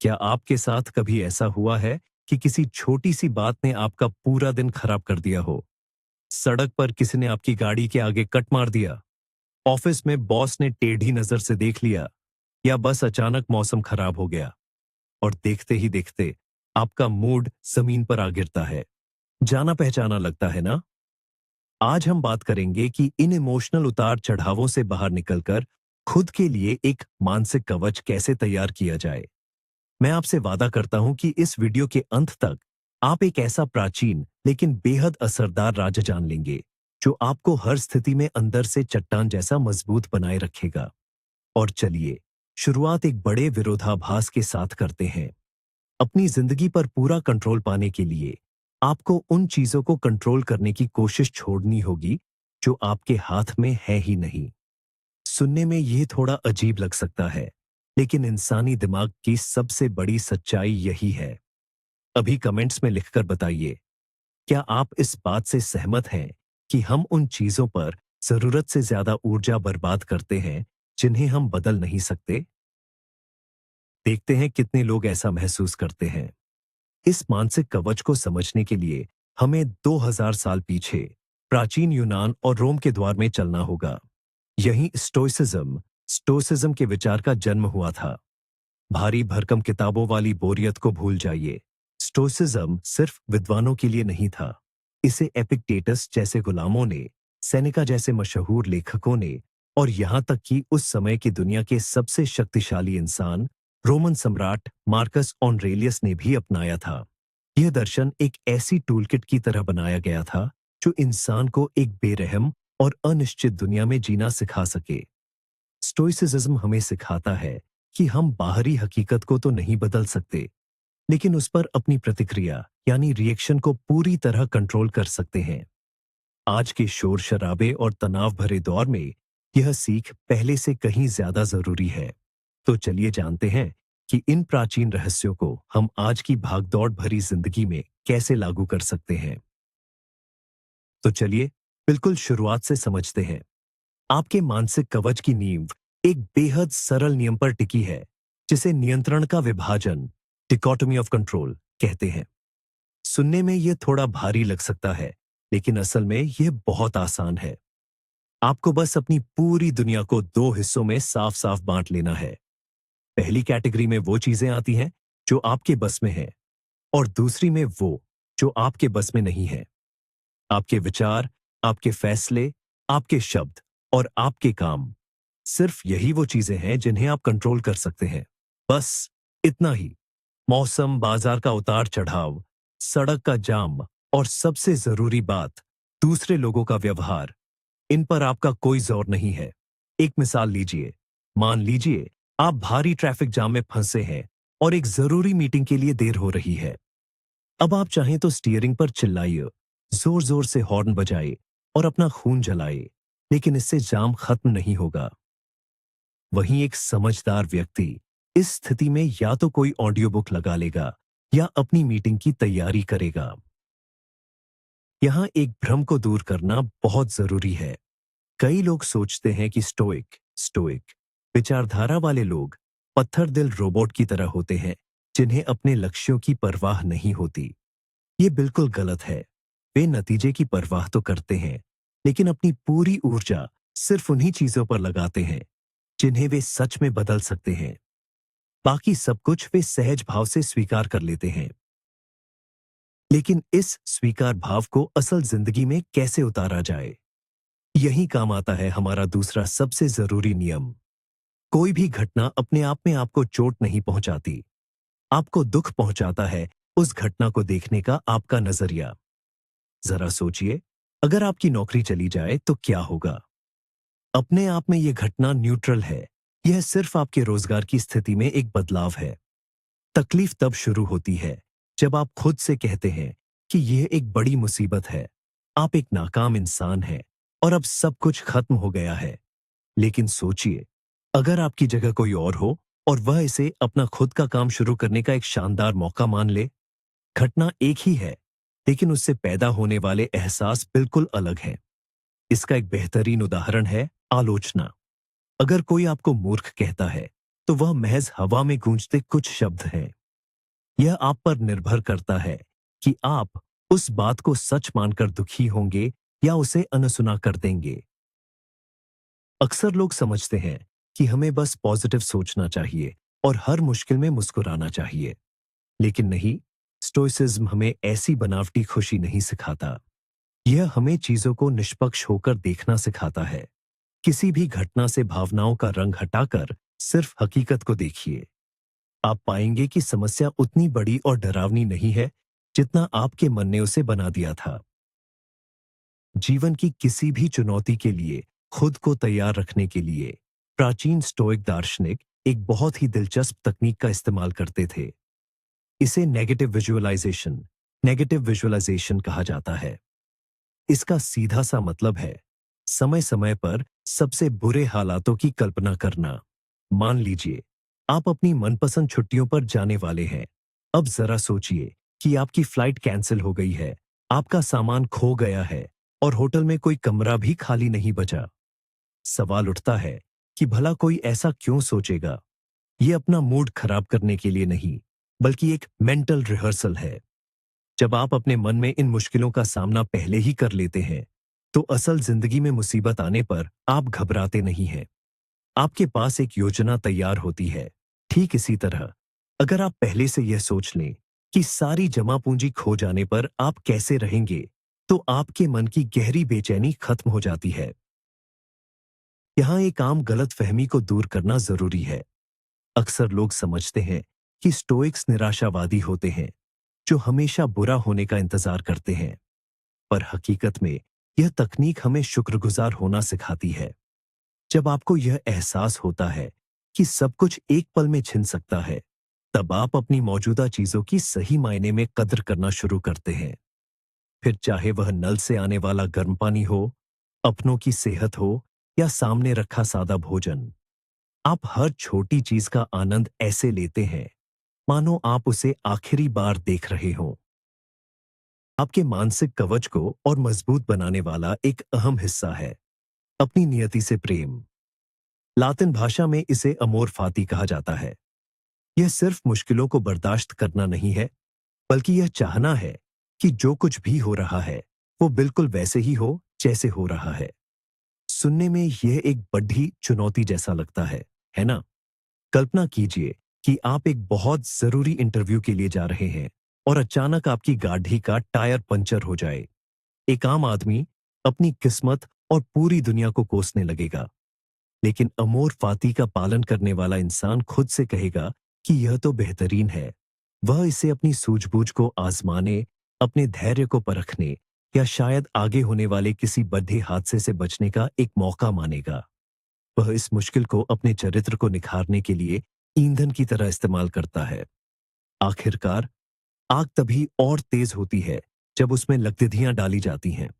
क्या आपके साथ कभी ऐसा हुआ है कि किसी छोटी सी बात ने आपका पूरा दिन खराब कर दिया हो? सड़क पर किसी ने आपकी गाड़ी के आगे कट मार दिया, ऑफिस में बॉस ने टेढ़ी नजर से देख लिया, या बस अचानक मौसम खराब हो गया और देखते ही देखते आपका मूड जमीन पर आ गिरता है। जाना पहचाना लगता है ना? आज हम बात करेंगे कि इन इमोशनल उतार चढ़ावों से बाहर निकलकर खुद के लिए एक मानसिक कवच कैसे तैयार किया जाए। मैं आपसे वादा करता हूं कि इस वीडियो के अंत तक आप एक ऐसा प्राचीन लेकिन बेहद असरदार राज जान लेंगे जो आपको हर स्थिति में अंदर से चट्टान जैसा मजबूत बनाए रखेगा। और चलिए, शुरुआत एक बड़े विरोधाभास के साथ करते हैं। अपनी जिंदगी पर पूरा कंट्रोल पाने के लिए आपको उन चीजों को कंट्रोल करने की कोशिश छोड़नी होगी जो आपके हाथ में है ही नहीं। सुनने में यह थोड़ा अजीब लग सकता है, लेकिन इंसानी दिमाग की सबसे बड़ी सच्चाई यही है। अभी कमेंट्स में लिखकर बताइए, क्या आप इस बात से सहमत हैं कि हम उन चीजों पर जरूरत से ज्यादा ऊर्जा बर्बाद करते हैं जिन्हें हम बदल नहीं सकते? देखते हैं कितने लोग ऐसा महसूस करते हैं। इस मानसिक कवच को समझने के लिए हमें 2000 साल पीछे प्राचीन यूनान और रोम के द्वार में चलना होगा। यहीं स्टोइसिज्म के विचार का जन्म हुआ था। भारी भरकम किताबों वाली बोरियत को भूल जाइए। स्टोइसिज्म सिर्फ विद्वानों के लिए नहीं था। इसे एपिक्टेटस जैसे गुलामों ने, सेनेका जैसे मशहूर लेखकों ने, और यहां तक कि उस समय की दुनिया के सबसे शक्तिशाली इंसान रोमन सम्राट मार्कस ऑनरेलियस ने भी अपनाया था। यह दर्शन एक ऐसी टूलकिट की तरह बनाया गया था जो इंसान को एक बेरहम और अनिश्चित दुनिया में जीना सिखा सके। स्टोइसिज्म हमें सिखाता है कि हम बाहरी हकीकत को तो नहीं बदल सकते, लेकिन उस पर अपनी प्रतिक्रिया यानी रिएक्शन को पूरी तरह कंट्रोल कर सकते हैं। आज के शोर शराबे और तनाव भरे दौर में यह सीख पहले से कहीं ज्यादा जरूरी है। तो चलिए जानते हैं कि इन प्राचीन रहस्यों को हम आज की भागदौड़ भरी जिंदगी में कैसे लागू कर सकते हैं। तो चलिए बिल्कुल शुरुआत से समझते हैं। आपके मानसिक कवच की नींव एक बेहद सरल नियम पर टिकी है, जिसे नियंत्रण का विभाजन, डिकोटोमी ऑफ कंट्रोल कहते हैं। सुनने में यह थोड़ा भारी लग सकता है, लेकिन असल में यह बहुत आसान है। आपको बस अपनी पूरी दुनिया को दो हिस्सों में साफ साफ बांट लेना है। पहली कैटेगरी में वो चीजें आती हैं जो आपके बस में है, और दूसरी में वो जो आपके बस में नहीं है। आपके विचार, आपके फैसले, आपके शब्द और आपके काम, सिर्फ यही वो चीजें हैं जिन्हें आप कंट्रोल कर सकते हैं। बस इतना ही। मौसम, बाजार का उतार चढ़ाव, सड़क का जाम और सबसे जरूरी बात, दूसरे लोगों का व्यवहार, इन पर आपका कोई जोर नहीं है। एक मिसाल लीजिए। मान लीजिए आप भारी ट्रैफिक जाम में फंसे हैं और एक जरूरी मीटिंग के लिए देर हो रही है। अब आप चाहें तो स्टीयरिंग पर चिल्लाइए, जोर जोर से हॉर्न बजाए और अपना खून जलाए, लेकिन इससे जाम खत्म नहीं होगा। वहीं एक समझदार व्यक्ति इस स्थिति में या तो कोई ऑडियो बुक लगा लेगा या अपनी मीटिंग की तैयारी करेगा। यहां एक भ्रम को दूर करना बहुत जरूरी है। कई लोग सोचते हैं कि स्टोइक विचारधारा वाले लोग पत्थर दिल रोबोट की तरह होते हैं, जिन्हें अपने लक्ष्यों की परवाह नहीं होती। ये बिल्कुल गलत है। वे नतीजे की परवाह तो करते हैं, लेकिन अपनी पूरी ऊर्जा सिर्फ उन्हीं चीजों पर लगाते हैं जिन्हें वे सच में बदल सकते हैं। बाकी सब कुछ वे सहज भाव से स्वीकार कर लेते हैं। लेकिन इस स्वीकार भाव को असल जिंदगी में कैसे उतारा जाए, यही काम आता है हमारा दूसरा सबसे जरूरी नियम। कोई भी घटना अपने आप में आपको चोट नहीं पहुंचाती। आपको दुख पहुंचाता है उस घटना को देखने का आपका नजरिया। जरा सोचिए, अगर आपकी नौकरी चली जाए तो क्या होगा? अपने आप में यह घटना न्यूट्रल है। यह सिर्फ आपके रोजगार की स्थिति में एक बदलाव है। तकलीफ तब शुरू होती है जब आप खुद से कहते हैं कि यह एक बड़ी मुसीबत है, आप एक नाकाम इंसान हैं और अब सब कुछ खत्म हो गया है। लेकिन सोचिए, अगर आपकी जगह कोई और हो और वह इसे अपना खुद का काम शुरू करने का एक शानदार मौका मान ले। घटना एक ही है, लेकिन उससे पैदा होने वाले एहसास बिल्कुल अलग हैं। इसका एक बेहतरीन उदाहरण है आलोचना। अगर कोई आपको मूर्ख कहता है, तो वह महज हवा में गूंजते कुछ शब्द हैं। यह आप पर निर्भर करता है कि आप उस बात को सच मानकर दुखी होंगे या उसे अनसुना कर देंगे। अक्सर लोग समझते हैं कि हमें बस पॉजिटिव सोचना चाहिए और हर मुश्किल में मुस्कुराना चाहिए। लेकिन नहीं, स्टोइसिज्म हमें ऐसी बनावटी खुशी नहीं सिखाता। यह हमें चीजों को निष्पक्ष होकर देखना सिखाता है। किसी भी घटना से भावनाओं का रंग हटाकर सिर्फ हकीकत को देखिए। आप पाएंगे कि समस्या उतनी बड़ी और डरावनी नहीं है जितना आपके मन ने उसे बना दिया था। जीवन की किसी भी चुनौती के लिए खुद को तैयार रखने के लिए प्राचीन स्टोइक दार्शनिक एक बहुत ही दिलचस्प तकनीक का इस्तेमाल करते थे। इसे नेगेटिव विजुअलाइजेशन कहा जाता है। इसका सीधा सा मतलब है समय समय पर सबसे बुरे हालातों की कल्पना करना। मान लीजिए आप अपनी मनपसंद छुट्टियों पर जाने वाले हैं। अब जरा सोचिए कि आपकी फ्लाइट कैंसिल हो गई है, आपका सामान खो गया है और होटल में कोई कमरा भी खाली नहीं बचा। सवाल उठता है कि भला कोई ऐसा क्यों सोचेगा? यह अपना मूड खराब करने के लिए नहीं, बल्कि एक मेंटल रिहर्सल है। जब आप अपने मन में इन मुश्किलों का सामना पहले ही कर लेते हैं, तो असल जिंदगी में मुसीबत आने पर आप घबराते नहीं हैं। आपके पास एक योजना तैयार होती है। ठीक इसी तरह, अगर आप पहले से यह सोच लें कि सारी जमा पूंजी खो जाने पर आप कैसे रहेंगे, तो आपके मन की गहरी बेचैनी खत्म हो जाती है। यहां एक आम गलतफहमी को दूर करना जरूरी है। अक्सर लोग समझते हैं कि स्टोइक्स निराशावादी होते हैं, जो हमेशा बुरा होने का इंतजार करते हैं। पर हकीकत में यह तकनीक हमें शुक्रगुजार होना सिखाती है। जब आपको यह एहसास होता है कि सब कुछ एक पल में छिन सकता है, तब आप अपनी मौजूदा चीजों की सही मायने में कद्र करना शुरू करते हैं। फिर चाहे वह नल से आने वाला गर्म पानी हो, अपनों की सेहत हो या सामने रखा सादा भोजन, आप हर छोटी चीज का आनंद ऐसे लेते हैं मानो आप उसे आखिरी बार देख रहे हों। आपके मानसिक कवच को और मजबूत बनाने वाला एक अहम हिस्सा है अपनी नियति से प्रेम। लातिन भाषा में इसे अमोर फाती कहा जाता है। यह सिर्फ मुश्किलों को बर्दाश्त करना नहीं है, बल्कि यह चाहना है कि जो कुछ भी हो रहा है वो बिल्कुल वैसे ही हो जैसे हो रहा है। सुनने में यह एक बड़ी चुनौती जैसा लगता है ना? कल्पना कीजिए कि आप एक बहुत जरूरी इंटरव्यू के लिए जा रहे हैं और अचानक आपकी गाड़ी का टायर पंचर हो जाए। एक आम आदमी अपनी किस्मत और पूरी दुनिया को कोसने लगेगा, लेकिन अमोर फाती का पालन करने वाला इंसान खुद से कहेगा कि यह तो बेहतरीन है। वह इसे अपनी सूझबूझ को आजमाने, अपने धैर्य को परखने या शायद आगे होने वाले किसी बड़े हादसे से बचने का एक मौका मानेगा। वह इस मुश्किल को अपने चरित्र को निखारने के लिए ईंधन की तरह इस्तेमाल करता है। आखिरकार आग तभी और तेज होती है जब उसमें लकड़ियां डाली जाती हैं।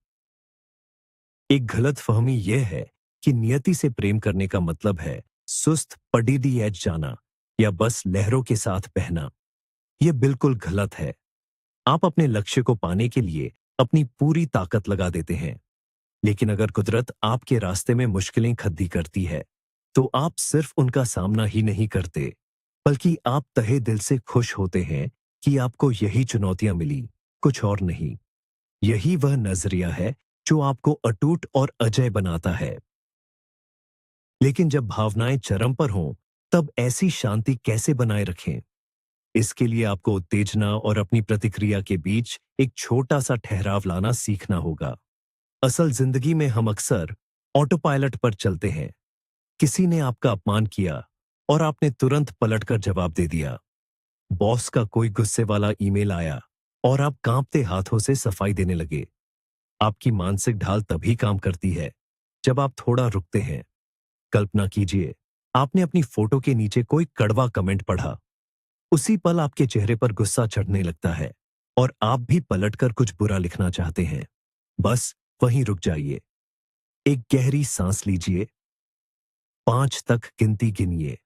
एक गलत फहमी यह है कि नियति से प्रेम करने का मतलब है सुस्त पड़ी दी एज जाना या बस लहरों के साथ बहना। यह बिल्कुल गलत है। आप अपने लक्ष्य को पाने के लिए अपनी पूरी ताकत लगा देते हैं, लेकिन अगर कुदरत आपके रास्ते में मुश्किलें खड़ी करती है, तो आप सिर्फ उनका सामना ही नहीं करते, बल्कि आप तहे दिल से खुश होते हैं कि आपको यही चुनौतियां मिली, कुछ और नहीं। यही वह नजरिया है जो आपको अटूट और अजय बनाता है। लेकिन जब भावनाएं चरम पर हों, तब ऐसी शांति कैसे बनाए रखें? इसके लिए आपको उत्तेजना और अपनी प्रतिक्रिया के बीच एक छोटा सा ठहराव लाना सीखना होगा। असल जिंदगी में हम अक्सर ऑटो पायलट पर चलते हैं। किसी ने आपका अपमान किया और आपने तुरंत पलटकर जवाब दे दिया। बॉस का कोई गुस्से वाला ईमेल आया और आप कांपते हाथों से सफाई देने लगे। आपकी मानसिक ढाल तभी काम करती है जब आप थोड़ा रुकते हैं। कल्पना कीजिए, आपने अपनी फोटो के नीचे कोई कड़वा कमेंट पढ़ा। उसी पल आपके चेहरे पर गुस्सा चढ़ने लगता है और आप भी पलटकर कुछ बुरा लिखना चाहते हैं। बस वहीं रुक जाइए। एक गहरी सांस लीजिए, 5 तक गिनती गिनिए।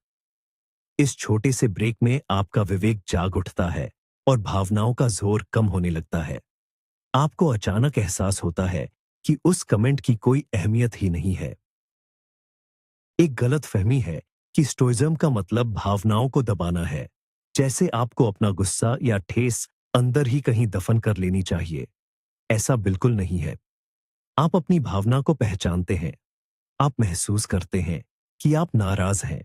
इस छोटे से ब्रेक में आपका विवेक जाग उठता है और भावनाओं का जोर कम होने लगता है। आपको अचानक एहसास होता है कि उस कमेंट की कोई अहमियत ही नहीं है। एक गलत फहमी है कि स्टोइज्म का मतलब भावनाओं को दबाना है, जैसे आपको अपना गुस्सा या ठेस अंदर ही कहीं दफन कर लेनी चाहिए। ऐसा बिल्कुल नहीं है। आप अपनी भावना को पहचानते हैं। आप महसूस करते हैं कि आप नाराज हैं,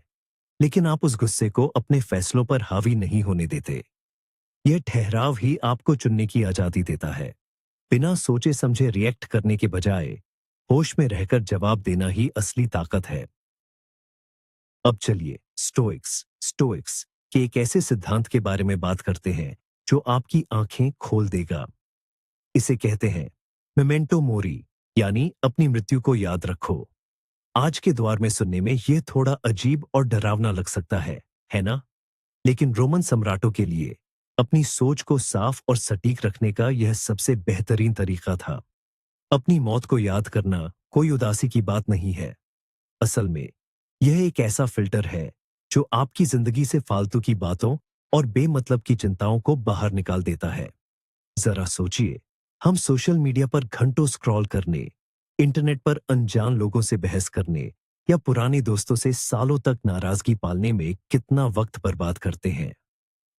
लेकिन आप उस गुस्से को अपने फैसलों पर हावी नहीं होने देते। यह ठहराव ही आपको चुनने की आजादी देता है। बिना सोचे समझे रिएक्ट करने के बजाय होश में रहकर जवाब देना ही असली ताकत है। अब चलिए स्टोइक्स स्टोइक्स के एक ऐसे सिद्धांत के बारे में बात करते हैं जो आपकी आंखें खोल देगा। इसे कहते हैं मेमेंटो मोरी, यानी अपनी मृत्यु को याद रखो। आज के दौर में सुनने में यह थोड़ा अजीब और डरावना लग सकता है ना? लेकिन रोमन सम्राटों के लिए अपनी सोच को साफ और सटीक रखने का यह सबसे बेहतरीन तरीका था। अपनी मौत को याद करना कोई उदासी की बात नहीं है। असल में यह एक ऐसा फिल्टर है जो आपकी जिंदगी से फालतू की बातों और बेमतलब की चिंताओं को बाहर निकाल देता है। जरा सोचिए, हम सोशल मीडिया पर घंटों स्क्रॉल करने, इंटरनेट पर अनजान लोगों से बहस करने या पुराने दोस्तों से सालों तक नाराजगी पालने में कितना वक्त बर्बाद करते हैं।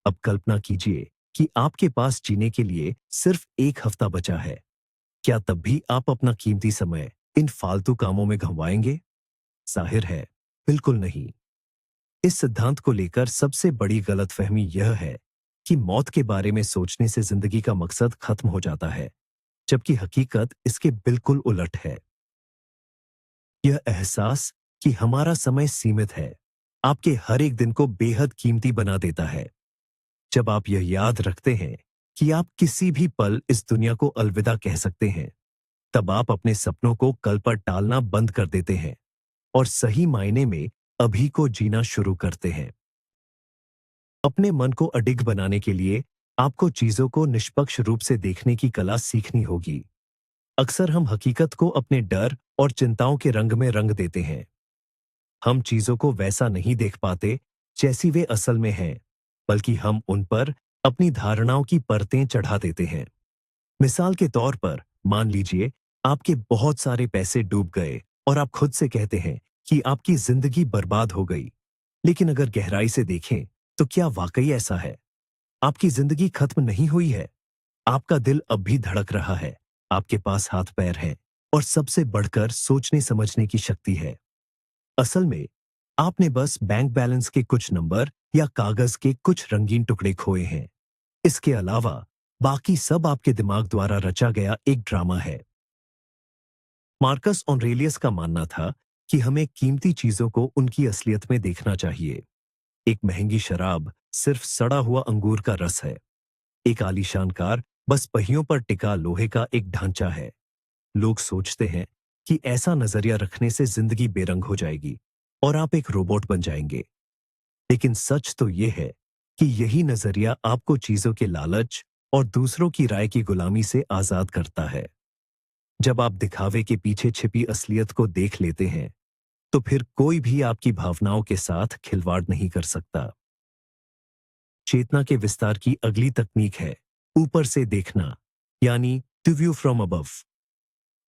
अब कल्पना कीजिए कि आपके पास जीने के लिए सिर्फ एक हफ्ता बचा है। क्या तब भी आप अपना कीमती समय इन फालतू कामों में गंवाएंगे? जाहिर है, बिल्कुल नहीं। इस सिद्धांत को लेकर सबसे बड़ी गलतफहमी यह है कि मौत के बारे में सोचने से जिंदगी का मकसद खत्म हो जाता है, जबकि हकीकत इसके बिल्कुल उलट है। यह एहसास कि हमारा समय सीमित है, आपके हर एक दिन को बेहद कीमती बना देता है। जब आप यह याद रखते हैं कि आप किसी भी पल इस दुनिया को अलविदा कह सकते हैं, तब आप अपने सपनों को कल पर टालना बंद कर देते हैं और सही मायने में अभी को जीना शुरू करते हैं। अपने मन को अडिग बनाने के लिए आपको चीजों को निष्पक्ष रूप से देखने की कला सीखनी होगी। अक्सर हम हकीकत को अपने डर और चिंताओं के रंग में रंग देते हैं। हम चीजों को वैसा नहीं देख पाते जैसी वे असल में हैं, बल्कि हम उन पर अपनी धारणाओं की परतें चढ़ा देते हैं। मिसाल के तौर पर मान लीजिए आपके बहुत सारे पैसे डूब गए और आप खुद से कहते हैं कि आपकी जिंदगी बर्बाद हो गई। लेकिन अगर गहराई से देखें तो क्या वाकई ऐसा है? आपकी जिंदगी खत्म नहीं हुई है। आपका दिल अब भी धड़क रहा है, आपके पास हाथ पैर हैं और सबसे बढ़कर सोचने समझने की शक्ति है। असल में आपने बस बैंक बैलेंस के कुछ नंबर या कागज के कुछ रंगीन टुकड़े खोए हैं। इसके अलावा बाकी सब आपके दिमाग द्वारा रचा गया एक ड्रामा है। मार्कस ऑरेलियस का मानना था कि हमें कीमती चीजों को उनकी असलियत में देखना चाहिए। एक महंगी शराब सिर्फ सड़ा हुआ अंगूर का रस है। एक आलीशान कार बस पहियों पर टिका लोहे का एक ढांचा है। लोग सोचते हैं कि ऐसा नजरिया रखने से जिंदगी बेरंग हो जाएगी और आप एक रोबोट बन जाएंगे। लेकिन सच तो यह है कि यही नजरिया आपको चीजों के लालच और दूसरों की राय की गुलामी से आजाद करता है। जब आप दिखावे के पीछे छिपी असलियत को देख लेते हैं, तो फिर कोई भी आपकी भावनाओं के साथ खिलवाड़ नहीं कर सकता। चेतना के विस्तार की अगली तकनीक है ऊपर से देखना, यानी टू व्यू फ्रॉम अबव।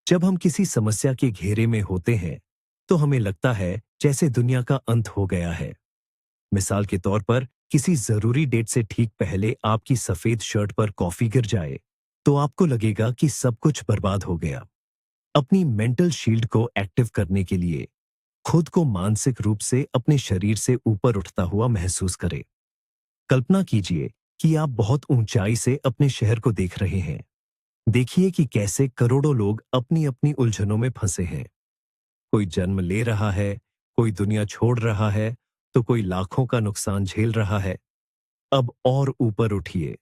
जब हम किसी समस्या के घेरे में होते हैं, तो हमें लगता है जैसे दुनिया का अंत हो गया है। मिसाल के तौर पर किसी जरूरी डेट से ठीक पहले आपकी सफेद शर्ट पर कॉफी गिर जाए, तो आपको लगेगा कि सब कुछ बर्बाद हो गया। अपनी मेंटल शील्ड को एक्टिव करने के लिए खुद को मानसिक रूप से अपने शरीर से ऊपर उठता हुआ महसूस करें। कल्पना कीजिए कि आप बहुत ऊंचाई से अपने शहर को देख रहे हैं। देखिए कि कैसे करोड़ों लोग अपनी अपनी उलझनों में फंसे हैं। कोई जन्म ले रहा है, कोई दुनिया छोड़ रहा है, तो कोई लाखों का नुकसान झेल रहा है। अब और ऊपर उठिए,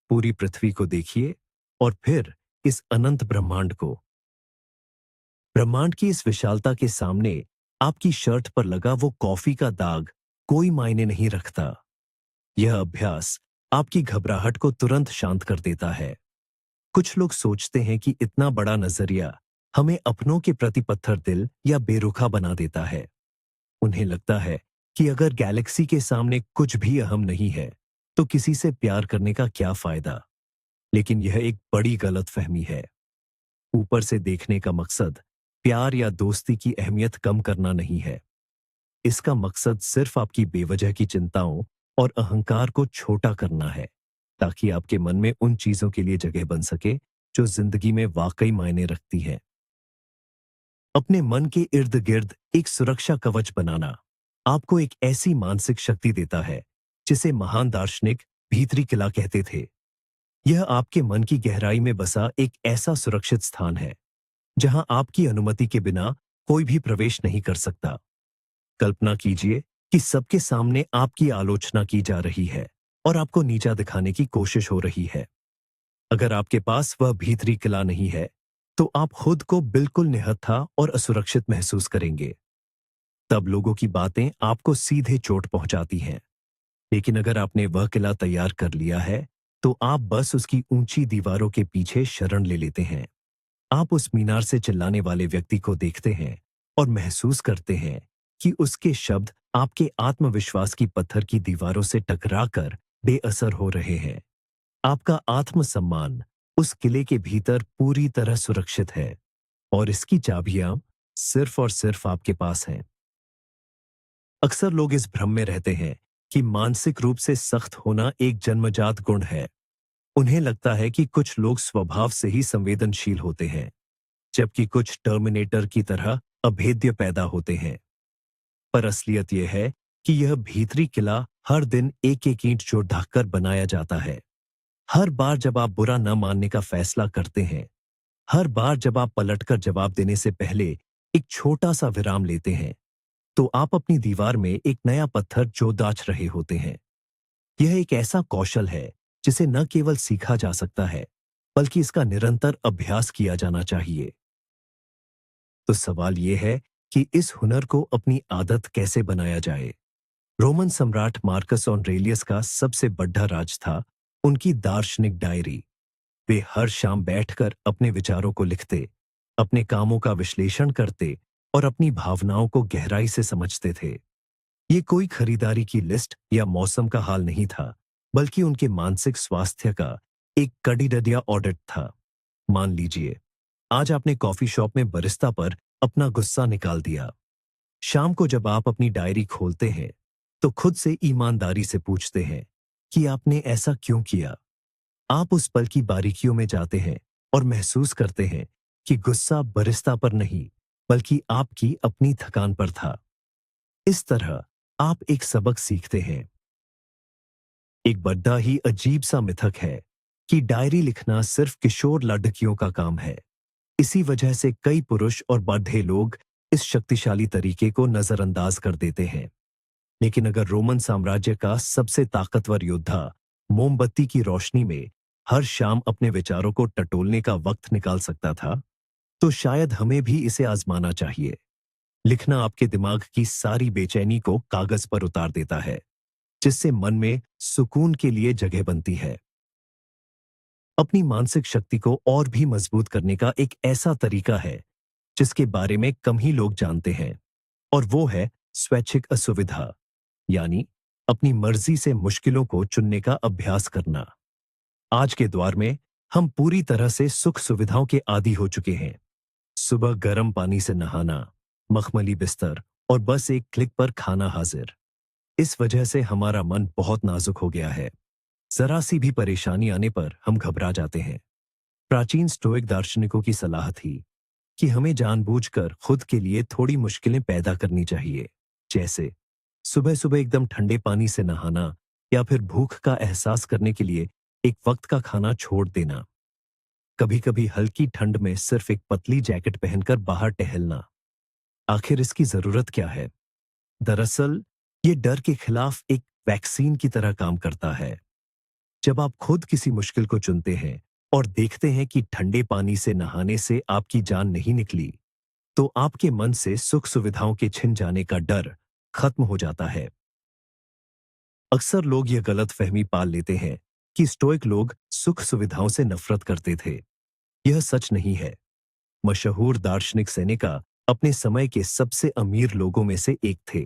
पूरी पृथ्वी को देखिए और फिर इस अनंत ब्रह्मांड को। ब्रह्मांड की इस विशालता के सामने आपकी शर्ट पर लगा वो कॉफी का दाग कोई मायने नहीं रखता। यह अभ्यास आपकी घबराहट को तुरंत शांत कर देता है। कुछ लोग सोचते हैं कि इतना बड़ा नजरिया हमें अपनों के प्रति पत्थर दिल या बेरुखा बना देता है। उन्हें लगता है कि अगर गैलेक्सी के सामने कुछ भी अहम नहीं है, तो किसी से प्यार करने का क्या फायदा। लेकिन यह एक बड़ी गलतफहमी है। ऊपर से देखने का मकसद प्यार या दोस्ती की अहमियत कम करना नहीं है। इसका मकसद सिर्फ आपकी बेवजह की चिंताओं और अहंकार को छोटा करना है, ताकि आपके मन में उन चीजों के लिए जगह बन सके जो जिंदगी में वाकई मायने रखती हैं। अपने मन के इर्द गिर्द एक सुरक्षा कवच बनाना आपको एक ऐसी मानसिक शक्ति देता है जिसे महान दार्शनिक भीतरी किला कहते थे। यह आपके मन की गहराई में बसा एक ऐसा सुरक्षित स्थान है जहां आपकी अनुमति के बिना कोई भी प्रवेश नहीं कर सकता। कल्पना कीजिए कि सबके सामने आपकी आलोचना की जा रही है और आपको नीचा दिखाने की कोशिश हो रही है। अगर आपके पास वह भीतरी किला नहीं है, तो आप खुद को बिल्कुल निहत्था और असुरक्षित महसूस करेंगे। तब लोगों की बातें आपको सीधे चोट पहुंचाती हैं। लेकिन अगर आपने वह किला तैयार कर लिया है, तो आप बस उसकी ऊंची दीवारों के पीछे शरण ले लेते हैं। आप उस मीनार से चिल्लाने वाले व्यक्ति को देखते हैं और महसूस करते हैं कि उसके शब्द आपके आत्मविश्वास की पत्थर की दीवारों से टकराकर बेअसर हो रहे हैं। आपका आत्मसम्मान उस किले के भीतर पूरी तरह सुरक्षित है और इसकी चाबियां सिर्फ और सिर्फ आपके पास हैं। अक्सर लोग इस भ्रम में रहते हैं कि मानसिक रूप से सख्त होना एक जन्मजात गुण है। उन्हें लगता है कि कुछ लोग स्वभाव से ही संवेदनशील होते हैं, जबकि कुछ टर्मिनेटर की तरह अभेद्य पैदा होते हैं। पर असलियत यह है कि यह भीतरी किला हर दिन एक एक ईंट जोड़ ढककर बनाया जाता है। हर बार जब आप बुरा न मानने का फैसला करते हैं, हर बार जब आप पलटकर जवाब देने से पहले एक छोटा सा विराम लेते हैं, तो आप अपनी दीवार में एक नया पत्थर जो दाच रहे होते हैं। यह एक ऐसा कौशल है जिसे न केवल सीखा जा सकता है, बल्कि इसका निरंतर अभ्यास किया जाना चाहिए। तो सवाल यह है कि इस हुनर को अपनी आदत कैसे बनाया जाए। रोमन सम्राट मार्कस ऑरेलियस का सबसे बड़ा राज था उनकी दार्शनिक डायरी। वे हर शाम बैठकर अपने विचारों को लिखते, अपने कामों का विश्लेषण करते और अपनी भावनाओं को गहराई से समझते थे। ये कोई खरीदारी की लिस्ट या मौसम का हाल नहीं था, बल्कि उनके मानसिक स्वास्थ्य का एक कड़ीदड़िया ऑडिट था। मान लीजिए, आज आपने कॉफी शॉप में बरिस्ता पर अपना गुस्सा निकाल दिया। शाम को जब आप अपनी डायरी खोलते हैं, तो खुद से ईमानदारी से पूछते हैं कि आपने ऐसा क्यों किया। आप उस पल की बारीकियों में जाते हैं और महसूस करते हैं कि गुस्सा बरिस्ता पर नहीं, बल्कि आपकी अपनी थकान पर था। इस तरह आप एक सबक सीखते हैं। एक बड़ा ही अजीब सा मिथक है कि डायरी लिखना सिर्फ किशोर लड़कियों का काम है। इसी वजह से कई पुरुष और बूढ़े लोग इस शक्तिशाली तरीके को नजरअंदाज कर देते हैं। लेकिन अगर रोमन साम्राज्य का सबसे ताकतवर योद्धा मोमबत्ती की रोशनी में हर शाम अपने विचारों को टटोलने का वक्त निकाल सकता था, तो शायद हमें भी इसे आजमाना चाहिए। लिखना आपके दिमाग की सारी बेचैनी को कागज पर उतार देता है, जिससे मन में सुकून के लिए जगह बनती है। अपनी मानसिक शक्ति को और भी मजबूत करने का एक ऐसा तरीका है जिसके बारे में कम ही लोग जानते हैं, और वो है स्वैच्छिक असुविधा, यानी अपनी मर्जी से मुश्किलों को चुनने का अभ्यास करना। आज के दौर में हम पूरी तरह से सुख सुविधाओं के आदी हो चुके हैं। सुबह गर्म पानी से नहाना, मखमली बिस्तर और बस एक क्लिक पर खाना हाजिर। इस वजह से हमारा मन बहुत नाजुक हो गया है। जरा सी भी परेशानी आने पर हम घबरा जाते हैं। प्राचीन स्टोइक दार्शनिकों की सलाह थी कि हमें जानबूझकर खुद के लिए थोड़ी मुश्किलें पैदा करनी चाहिए, जैसे सुबह सुबह एकदम ठंडे पानी से नहाना या फिर भूख का एहसास करने के लिए एक वक्त का खाना छोड़ देना। कभी कभी हल्की ठंड में सिर्फ एक पतली जैकेट पहनकर बाहर टहलना। आखिर इसकी जरूरत क्या है? दरअसल ये डर के खिलाफ एक वैक्सीन की तरह काम करता है। जब आप खुद किसी मुश्किल को चुनते हैं और देखते हैं कि ठंडे पानी से नहाने से आपकी जान नहीं निकली, तो आपके मन से सुख सुविधाओं के छिन जाने का डर खत्म हो जाता है। अक्सर लोग यह गलत फहमी पाल लेते हैं कि स्टोइक लोग सुख सुविधाओं से नफरत करते थे। यह सच नहीं है। मशहूर दार्शनिक सेनेका अपने समय के सबसे अमीर लोगों में से एक थे।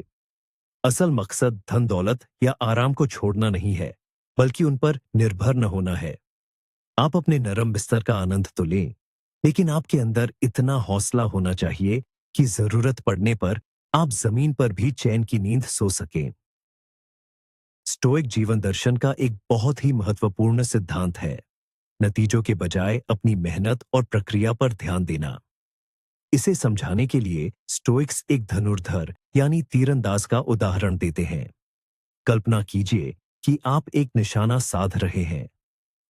असल मकसद धन दौलत या आराम को छोड़ना नहीं है, बल्कि उन पर निर्भर न होना है। आप अपने नरम बिस्तर का आनंद तो लें, लेकिन आपके अंदर इतना हौसला होना चाहिए कि जरूरत पड़ने पर आप जमीन पर भी चैन की नींद सो सकें। स्टोइक जीवन दर्शन का एक बहुत ही महत्वपूर्ण सिद्धांत है, नतीजों के बजाय अपनी मेहनत और प्रक्रिया पर ध्यान देना। इसे समझाने के लिए स्टोइक्स एक धनुर्धर यानी तीरंदाज का उदाहरण देते हैं। कल्पना कीजिए कि आप एक निशाना साध रहे हैं।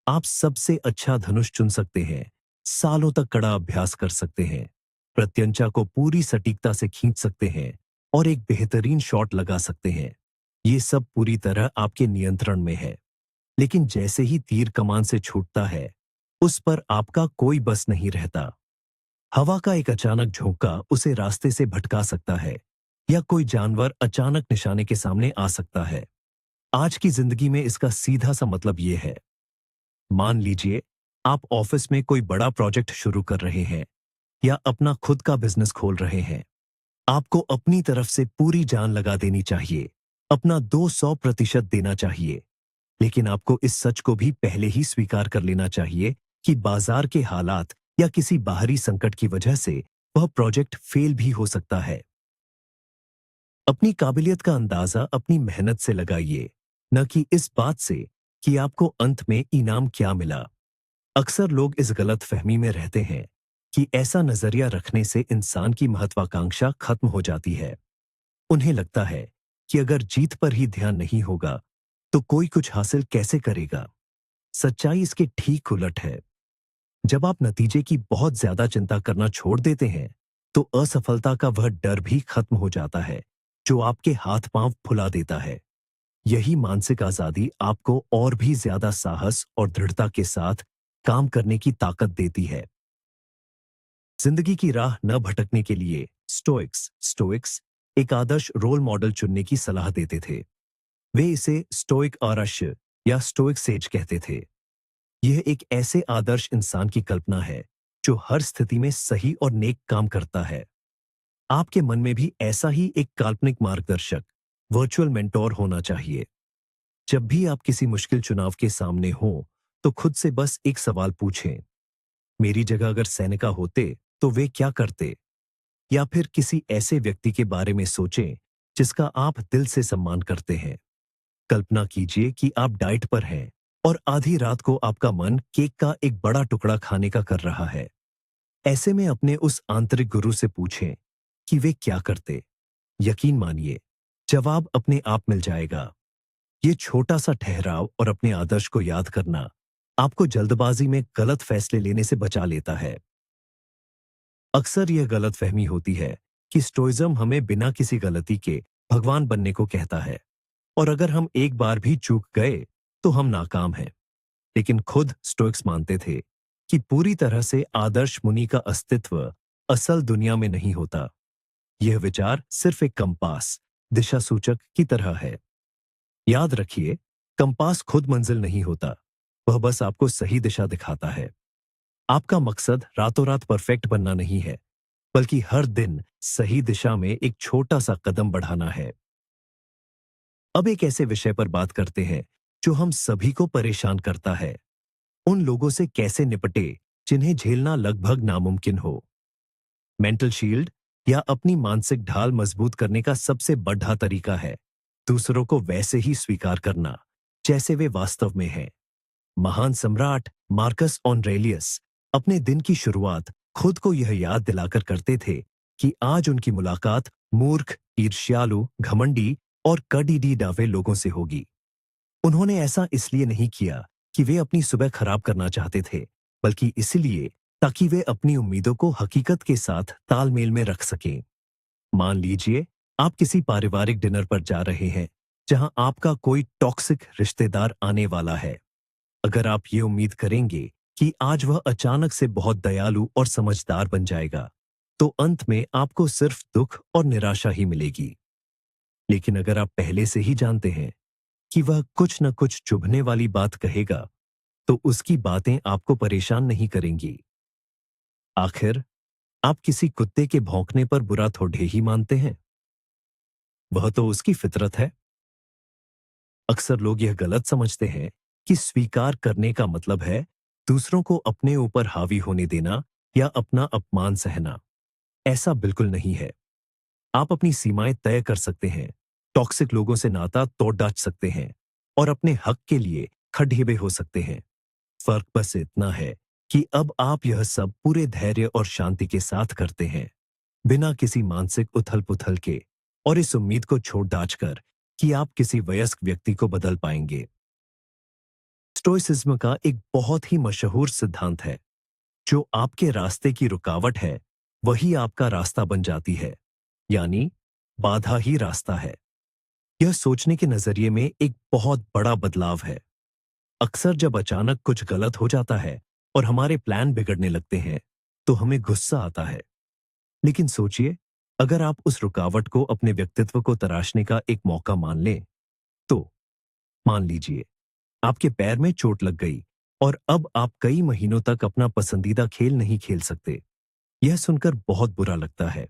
आप सबसे अच्छा धनुष चुन सकते हैं, सालों तक कड़ा अभ्यास कर सकते हैं, प्रत्यंचा को पूरी सटीकता से खींच सकते हैं और एक बेहतरीन शॉट लगा सकते हैं। ये सब पूरी तरह आपके नियंत्रण में है। लेकिन जैसे ही तीर कमान से छूटता है, उस पर आपका कोई बस नहीं रहता। हवा का एक अचानक झोंका उसे रास्ते से भटका सकता है, या कोई जानवर अचानक निशाने के सामने आ सकता है। आज की जिंदगी में इसका सीधा सा मतलब यह है। मान लीजिए आप ऑफिस में कोई बड़ा प्रोजेक्ट शुरू कर रहे हैं या अपना खुद का बिजनेस खोल रहे हैं। आपको अपनी तरफ से पूरी जान लगा देनी चाहिए, अपना 200% देना चाहिए। लेकिन आपको इस सच को भी पहले ही स्वीकार कर लेना चाहिए कि बाजार के हालात या किसी बाहरी संकट की वजह से वह प्रोजेक्ट फेल भी हो सकता है। अपनी काबिलियत का अंदाजा अपनी मेहनत से लगाइए, न कि इस बात से कि आपको अंत में इनाम क्या मिला। अक्सर लोग इस गलत फहमी में रहते हैं कि ऐसा नजरिया रखने से इंसान की महत्वाकांक्षा खत्म हो जाती है। उन्हें लगता है कि अगर जीत पर ही ध्यान नहीं होगा तो कोई कुछ हासिल कैसे करेगा। सच्चाई इसके ठीक उलट है। जब आप नतीजे की बहुत ज्यादा चिंता करना छोड़ देते हैं, तो असफलता का वह डर भी खत्म हो जाता है जो आपके हाथ पांव फुला देता है। यही मानसिक आजादी आपको और भी ज्यादा साहस और दृढ़ता के साथ काम करने की ताकत देती है। जिंदगी की राह न भटकने के लिए स्टोइक्स एक आदर्श रोल मॉडल चुनने की सलाह देते थे। वे इसे स्टोइक आदर्श या स्टोइक सेज कहते थे। यह एक ऐसे आदर्श इंसान की कल्पना है जो हर स्थिति में सही और नेक काम करता है। आपके मन में भी ऐसा ही एक काल्पनिक मार्गदर्शक, वर्चुअल मेंटोर होना चाहिए। जब भी आप किसी मुश्किल चुनाव के सामने हो, तो खुद से बस एक सवाल पूछें, मेरी जगह अगर सैनिका होते तो वे क्या करते? या फिर किसी ऐसे व्यक्ति के बारे में सोचें जिसका आप दिल से सम्मान करते हैं। कल्पना कीजिए कि आप डाइट पर हैं और आधी रात को आपका मन केक का एक बड़ा टुकड़ा खाने का कर रहा है। ऐसे में अपने उस आंतरिक गुरु से पूछें कि वे क्या करते। यकीन मानिए, जवाब अपने आप मिल जाएगा। ये छोटा सा ठहराव और अपने आदर्श को याद करना आपको जल्दबाजी में गलत फैसले लेने से बचा लेता है। अक्सर यह गलतफहमी होती है कि स्टोइज्म हमें बिना किसी गलती के भगवान बनने को कहता है, और अगर हम एक बार भी चूक गए तो हम नाकाम हैं। लेकिन खुद स्टोइक्स मानते थे कि पूरी तरह से आदर्श मुनि का अस्तित्व असल दुनिया में नहीं होता। यह विचार सिर्फ एक कंपास, दिशा सूचक की तरह है। याद रखिए, कंपास खुद मंजिल नहीं होता, वह बस आपको सही दिशा दिखाता है। आपका मकसद रातों रात परफेक्ट बनना नहीं है, बल्कि हर दिन सही दिशा में एक छोटा सा कदम बढ़ाना है। अब एक ऐसे विषय पर बात करते हैं जो हम सभी को परेशान करता है। उन लोगों से कैसे निपटे जिन्हें झेलना लगभग नामुमकिन हो। मेंटल शील्ड या अपनी मानसिक ढाल मजबूत करने का सबसे बढ़ा तरीका है दूसरों को वैसे ही स्वीकार करना जैसे वे वास्तव में हैं। महान सम्राट मार्कस ऑरेलियस अपने दिन की शुरुआत खुद को यह याद दिलाकर करते थे कि आज उनकी मुलाकात मूर्ख, ईर्ष्यालु, घमंडी और कड़ीडी डावे लोगों से होगी। उन्होंने ऐसा इसलिए नहीं किया कि वे अपनी सुबह खराब करना चाहते थे, बल्कि इसलिए ताकि वे अपनी उम्मीदों को हकीकत के साथ तालमेल में रख सकें। मान लीजिए आप किसी पारिवारिक डिनर पर जा रहे हैं जहां आपका कोई टॉक्सिक रिश्तेदार आने वाला है। अगर आप ये उम्मीद करेंगे कि आज वह अचानक से बहुत दयालु और समझदार बन जाएगा, तो अंत में आपको सिर्फ दुख और निराशा ही मिलेगी। लेकिन अगर आप पहले से ही जानते हैं कि वह कुछ न कुछ चुभने वाली बात कहेगा, तो उसकी बातें आपको परेशान नहीं करेंगी। आखिर आप किसी कुत्ते के भौंकने पर बुरा थोड़े ही मानते हैं, वह तो उसकी फितरत है। अक्सर लोग यह गलत समझते हैं कि स्वीकार करने का मतलब है दूसरों को अपने ऊपर हावी होने देना या अपना अपमान सहना। ऐसा बिल्कुल नहीं है। आप अपनी सीमाएं तय कर सकते हैं, टॉक्सिक लोगों से नाता तोड़ डाच सकते हैं और अपने हक के लिए खड़ेबे हो सकते हैं। फर्क बस इतना है कि अब आप यह सब पूरे धैर्य और शांति के साथ करते हैं, बिना किसी मानसिक उथल-पुथल के, और इस उम्मीद को छोड़ डाच कर कि आप किसी वयस्क व्यक्ति को बदल पाएंगे। स्टोइसिज्म का एक बहुत ही मशहूर सिद्धांत है, जो आपके रास्ते की रुकावट है, वही आपका रास्ता बन जाती है। यानी बाधा ही रास्ता है। यह सोचने के नजरिए में एक बहुत बड़ा बदलाव है। अक्सर जब अचानक कुछ गलत हो जाता है और हमारे प्लान बिगड़ने लगते हैं, तो हमें गुस्सा आता है। लेकिन सोचिए, अगर आप उस रुकावट को अपने व्यक्तित्व को तराशने का एक मौका मान लें, तो मान लीजिए आपके पैर में चोट लग गई और अब आप कई महीनों तक अपना पसंदीदा खेल नहीं खेल सकते। यह सुनकर बहुत बुरा लगता है,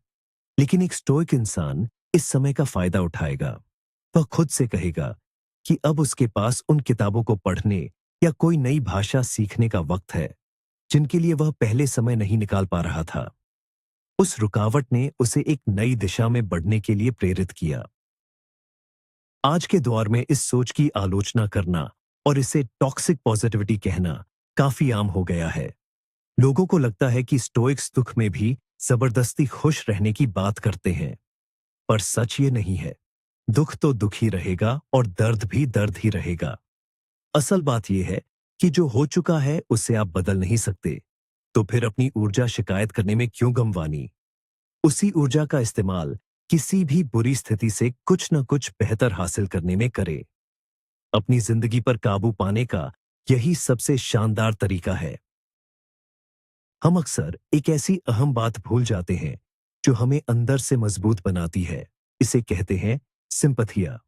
लेकिन एक स्टोइक इंसान इस समय का फायदा उठाएगा। वह खुद से कहेगा कि अब उसके पास उन किताबों को पढ़ने या कोई नई भाषा सीखने का वक्त है, जिनके लिए वह पहले समय नहीं निकाल पा रहा था। उस रुकावट ने उसे एक नई दिशा में बढ़ने के लिए प्रेरित किया। आज के दौर में इस सोच की आलोचना करना और इसे टॉक्सिक पॉजिटिविटी कहना काफी आम हो गया है। लोगों को लगता है कि स्टोइक्स दुख में भी जबरदस्ती खुश रहने की बात करते हैं, पर सच ये नहीं है। दुख तो दुख ही रहेगा और दर्द भी दर्द ही रहेगा। असल बात यह है कि जो हो चुका है उसे आप बदल नहीं सकते, तो फिर अपनी ऊर्जा शिकायत करने में क्यों गंवानी। उसी ऊर्जा का इस्तेमाल किसी भी बुरी स्थिति से कुछ न कुछ बेहतर हासिल करने में करें। अपनी जिंदगी पर काबू पाने का यही सबसे शानदार तरीका है। हम अक्सर एक ऐसी अहम बात भूल जाते हैं जो हमें अंदर से मजबूत बनाती है। इसे कहते हैं सिंपथिया।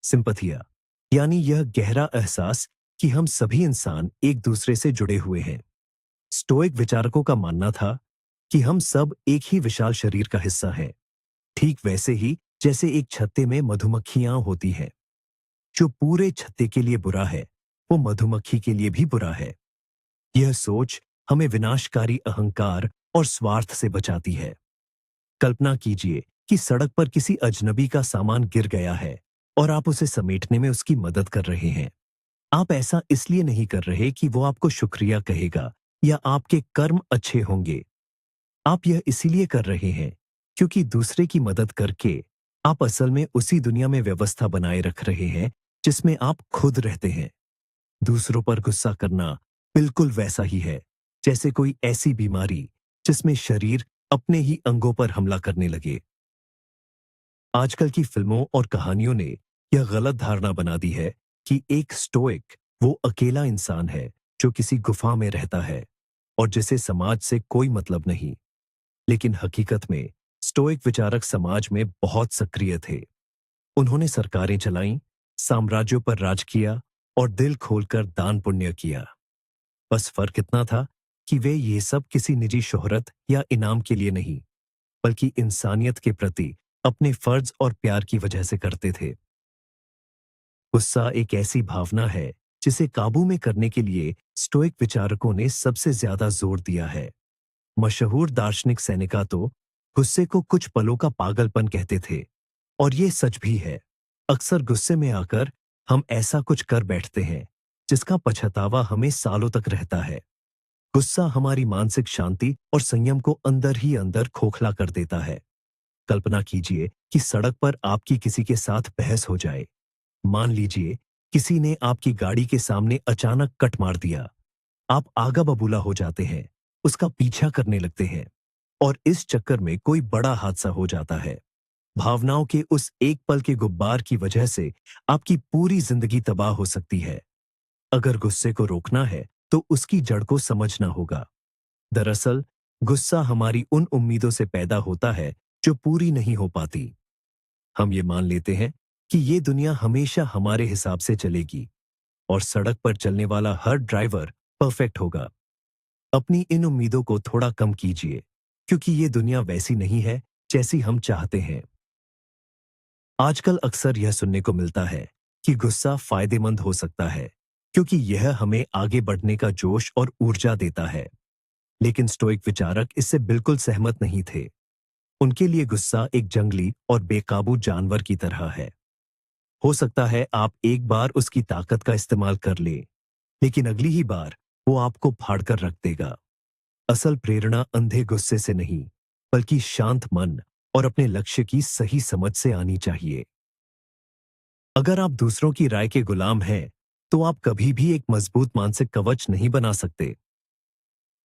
सिंपथिया यानी यह गहरा एहसास कि हम सभी इंसान एक दूसरे से जुड़े हुए हैं। स्टोइक विचारकों का मानना था कि हम सब एक ही विशाल शरीर का हिस्सा हैं, ठीक वैसे ही जैसे एक छत्ते में मधुमक्खियां होती हैं। जो पूरे छत्ते के लिए बुरा है, वो मधुमक्खी के लिए भी बुरा है। यह सोच हमें विनाशकारी अहंकार और स्वार्थ से बचाती है। कल्पना कीजिए कि सड़क पर किसी अजनबी का सामान गिर गया है और आप उसे समेटने में उसकी मदद कर रहे हैं। आप ऐसा इसलिए नहीं कर रहे कि वो आपको शुक्रिया कहेगा या आपके कर्म अच्छे होंगे। आप यह इसीलिए कर रहे हैं क्योंकि दूसरे की मदद करके आप असल में उसी दुनिया में व्यवस्था बनाए रख रहे हैं जिसमें आप खुद रहते हैं। दूसरों पर गुस्सा करना बिल्कुल वैसा ही है जैसे कोई ऐसी बीमारी जिसमें शरीर अपने ही अंगों पर हमला करने लगे। आजकल की फिल्मों और कहानियों ने यह गलत धारणा बना दी है कि एक स्टोइक वो अकेला इंसान है जो किसी गुफा में रहता है और जिसे समाज से कोई मतलब नहीं। लेकिन हकीकत में स्टोइक विचारक समाज में बहुत सक्रिय थे। उन्होंने सरकारें चलाईं, साम्राज्यों पर राज किया और दिल खोलकर दान पुण्य किया। बस फर्क इतना था कि वे ये सब किसी निजी शोहरत या इनाम के लिए नहीं, बल्कि इंसानियत के प्रति अपने फर्ज और प्यार की वजह से करते थे। गुस्सा एक ऐसी भावना है जिसे काबू में करने के लिए स्टोइक विचारकों ने सबसे ज्यादा जोर दिया है। मशहूर दार्शनिक सेनेका तो गुस्से को कुछ पलों का पागलपन कहते थे, और ये सच भी है। अक्सर गुस्से में आकर हम ऐसा कुछ कर बैठते हैं जिसका पछतावा हमें सालों तक रहता है। गुस्सा हमारी मानसिक शांति और संयम को अंदर ही अंदर खोखला कर देता है। कल्पना कीजिए कि सड़क पर आपकी किसी के साथ बहस हो जाए। मान लीजिए किसी ने आपकी गाड़ी के सामने अचानक कट मार दिया। आप आगा बबूला हो जाते हैं, उसका पीछा करने लगते हैं, और इस चक्कर में कोई बड़ा हादसा हो जाता है। भावनाओं के उस एक पल के गुब्बार की वजह से आपकी पूरी जिंदगी तबाह हो सकती है। अगर गुस्से को रोकना है तो उसकी जड़ को समझना होगा। दरअसल गुस्सा हमारी उन उम्मीदों से पैदा होता है जो पूरी नहीं हो पाती। हम ये मान लेते हैं कि ये दुनिया हमेशा हमारे हिसाब से चलेगी और सड़क पर चलने वाला हर ड्राइवर परफेक्ट होगा। अपनी इन उम्मीदों को थोड़ा कम कीजिए, क्योंकि ये दुनिया वैसी नहीं है जैसी हम चाहते हैं। आजकल अक्सर यह सुनने को मिलता है कि गुस्सा फायदेमंद हो सकता है क्योंकि यह हमें आगे बढ़ने का जोश और ऊर्जा देता है। लेकिन स्टोइक विचारक इससे बिल्कुल सहमत नहीं थे। उनके लिए गुस्सा एक जंगली और बेकाबू जानवर की तरह है। हो सकता है आप एक बार उसकी ताकत का इस्तेमाल कर ले, लेकिन अगली ही बार वो आपको फाड़कर रख देगा। असल प्रेरणा अंधे गुस्से से नहीं, बल्कि शांत मन और अपने लक्ष्य की सही समझ से आनी चाहिए। अगर आप दूसरों की राय के गुलाम हैं, तो आप कभी भी एक मजबूत मानसिक कवच नहीं बना सकते।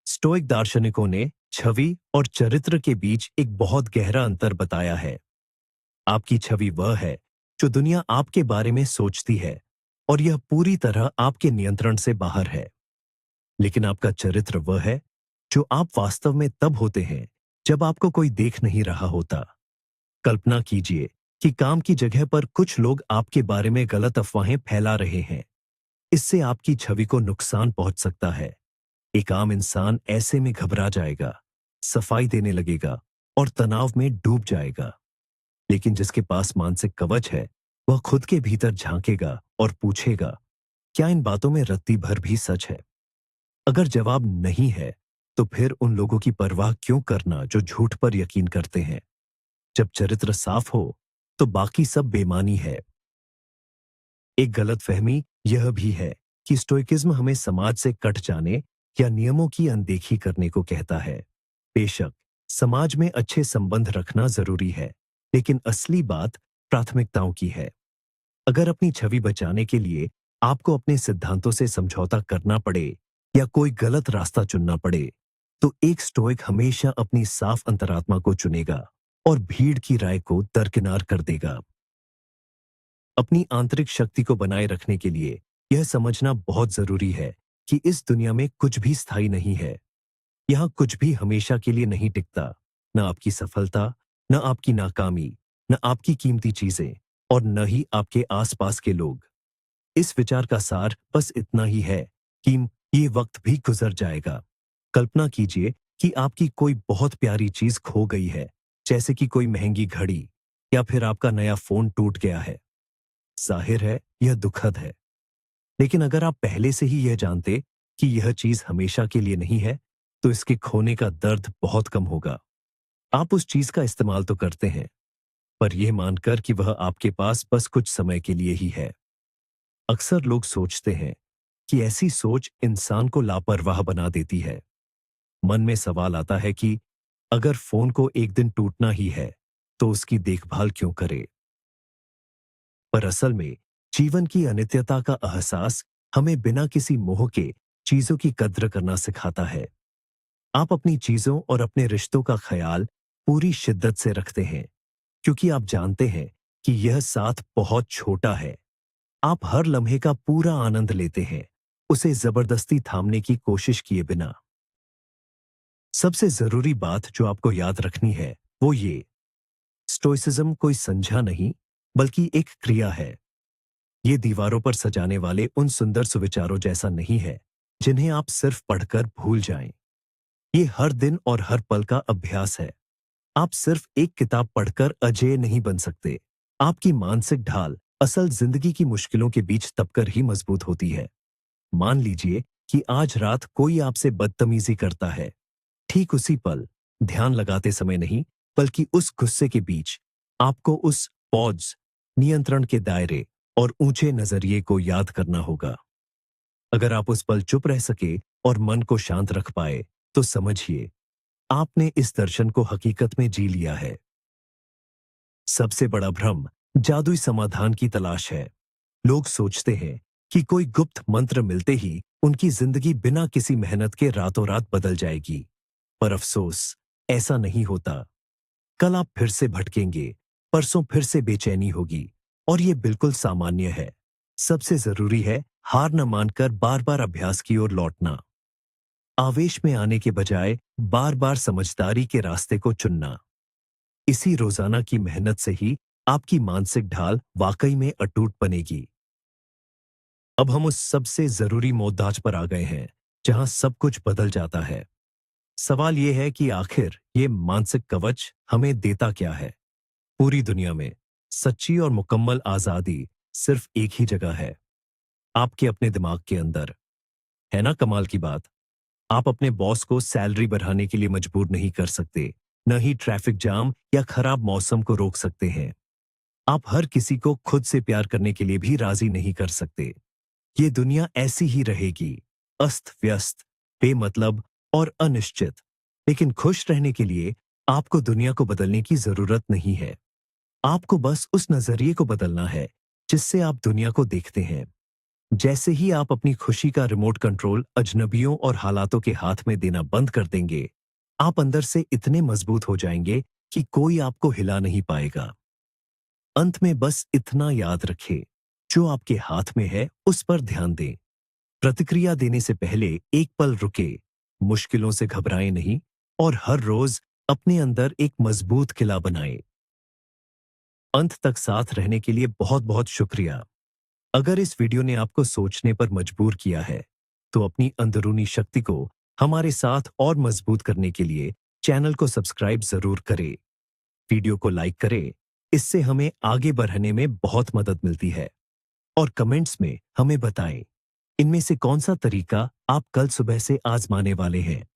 स्टोइक दार्शनिकों ने छवि और चरित्र के बीच एक बहुत गहरा अंतर बताया है। आपकी छवि वह है जो दुनिया आपके बारे में सोचती है, और यह पूरी तरह आपके नियंत्रण से बाहर है। लेकिन आपका चरित्र वह है जो आप वास्तव में तब होते हैं जब आपको कोई देख नहीं रहा होता। कल्पना कीजिए कि काम की जगह पर कुछ लोग आपके बारे में गलत अफवाहें फैला रहे हैं। इससे आपकी छवि को नुकसान पहुंच सकता है। एक आम इंसान ऐसे में घबरा जाएगा, सफाई देने लगेगा और तनाव में डूब जाएगा। लेकिन जिसके पास मानसिक कवच है, वह खुद के भीतर झांकेगा और पूछेगा, क्या इन बातों में रत्ती भर भी सच है? अगर जवाब नहीं है, तो फिर उन लोगों की परवाह क्यों करना जो झूठ पर यकीन करते हैं? जब चरित्र साफ हो, तो बाकी सब बेमानी है। एक गलतफहमी यह भी है कि स्टोइकिज्म हमें समाज से कट जाने या नियमों की अनदेखी करने को कहता है। बेशक, समाज में अच्छे संबंध रखना जरूरी है, लेकिन असली बात प्राथमिकताओं की है। अगर अपनी छवि बचाने के लिए आपको अपने सिद्धांतों से समझौता करना पड़े या कोई गलत रास्ता चुनना पड़े, तो एक स्टोइक हमेशा अपनी साफ अंतरात्मा को चुनेगा और भीड़ की राय को दरकिनार कर देगा। अपनी आंतरिक शक्ति को बनाए रखने के लिए यह समझना बहुत जरूरी है कि इस दुनिया में कुछ भी स्थायी नहीं है। यहाँ कुछ भी हमेशा के लिए नहीं टिकता। न आपकी सफलता, न आपकी नाकामी, न आपकी कीमती चीजें, और न ही आपके आसपास के लोग। इस विचार का सार बस इतना ही है कि ये वक्त भी गुजर जाएगा। कल्पना कीजिए कि आपकी कोई बहुत प्यारी चीज खो गई है, जैसे कि कोई महंगी घड़ी या फिर आपका नया फोन टूट गया है। जाहिर है यह दुखद है, लेकिन अगर आप पहले से ही यह जानते कि यह चीज हमेशा के लिए नहीं है, तो इसके खोने का दर्द बहुत कम होगा। आप उस चीज का इस्तेमाल तो करते हैं, पर यह मानकर कि वह आपके पास बस कुछ समय के लिए ही है। अक्सर लोग सोचते हैं कि ऐसी सोच इंसान को लापरवाह बना देती है। मन में सवाल आता है कि अगर फोन को एक दिन टूटना ही है, तो उसकी देखभाल क्यों करे? पर असल में जीवन की अनित्यता का एहसास हमें बिना किसी मोह के चीजों की कद्र करना सिखाता है। आप अपनी चीजों और अपने रिश्तों का ख्याल पूरी शिद्दत से रखते हैं, क्योंकि आप जानते हैं कि यह साथ बहुत छोटा है। आप हर लम्हे का पूरा आनंद लेते हैं, उसे जबरदस्ती थामने की कोशिश किए बिना। सबसे जरूरी बात जो आपको याद रखनी है वो ये: स्टोइसिज्म कोई संज्ञा नहीं, बल्कि एक क्रिया है। ये दीवारों पर सजाने वाले उन सुंदर सुविचारों जैसा नहीं है जिन्हें आप सिर्फ पढ़कर भूल जाएं। ये हर दिन और हर पल का अभ्यास है। आप सिर्फ एक किताब पढ़कर अजेय नहीं बन सकते। आपकी मानसिक ढाल असल जिंदगी की मुश्किलों के बीच तपकर ही मजबूत होती है। मान लीजिए कि आज रात कोई आपसे बदतमीजी करता है। ठीक उसी पल, ध्यान लगाते समय नहीं, बल्कि उस गुस्से के बीच, आपको उस पॉज, नियंत्रण के दायरे और ऊंचे नजरिए को याद करना होगा। अगर आप उस पल चुप रह सके और मन को शांत रख पाए, तो समझिए आपने इस दर्शन को हकीकत में जी लिया है। सबसे बड़ा भ्रम जादुई समाधान की तलाश है। लोग सोचते हैं कि कोई गुप्त मंत्र मिलते ही उनकी जिंदगी बिना किसी मेहनत के रातों रात बदल जाएगी। पर अफसोस, ऐसा नहीं होता। कल आप फिर से भटकेंगे, परसों फिर से बेचैनी होगी, और ये बिल्कुल सामान्य है। सबसे जरूरी है हार न मानकर बार बार अभ्यास की ओर लौटना। आवेश में आने के बजाय बार बार समझदारी के रास्ते को चुनना। इसी रोजाना की मेहनत से ही आपकी मानसिक ढाल वाकई में अटूट बनेगी। अब हम उस सबसे जरूरी मोहताज पर आ गए हैं जहां सब कुछ बदल जाता है। सवाल यह है कि आखिर ये मानसिक कवच हमें देता क्या है? पूरी दुनिया में सच्ची और मुकम्मल आजादी सिर्फ एक ही जगह है, आपके अपने दिमाग के अंदर। है ना कमाल की बात? आप अपने बॉस को सैलरी बढ़ाने के लिए मजबूर नहीं कर सकते, न ही ट्रैफिक जाम या खराब मौसम को रोक सकते हैं। आप हर किसी को खुद से प्यार करने के लिए भी राजी नहीं कर सकते। ये दुनिया ऐसी ही रहेगी, अस्त व्यस्त, बेमतलब और अनिश्चित। लेकिन खुश रहने के लिए आपको दुनिया को बदलने की जरूरत नहीं है। आपको बस उस नजरिए को बदलना है जिससे आप दुनिया को देखते हैं। जैसे ही आप अपनी खुशी का रिमोट कंट्रोल अजनबियों और हालातों के हाथ में देना बंद कर देंगे, आप अंदर से इतने मजबूत हो जाएंगे कि कोई आपको हिला नहीं पाएगा। अंत में बस इतना याद रखें, जो आपके हाथ में है उस पर ध्यान दें। प्रतिक्रिया देने से पहले एक पल रुके, मुश्किलों से घबराएं नहीं और हर रोज अपने अंदर एक मजबूत किला बनाएं। अंत तक साथ रहने के लिए बहुत बहुत शुक्रिया। अगर इस वीडियो ने आपको सोचने पर मजबूर किया है, तो अपनी अंदरूनी शक्ति को हमारे साथ और मजबूत करने के लिए चैनल को सब्सक्राइब जरूर करें। वीडियो को लाइक करें, इससे हमें आगे बढ़ने में बहुत मदद मिलती है। और कमेंट्स में हमें बताएं, इनमें से कौन सा तरीका आप कल सुबह से आजमाने वाले हैं।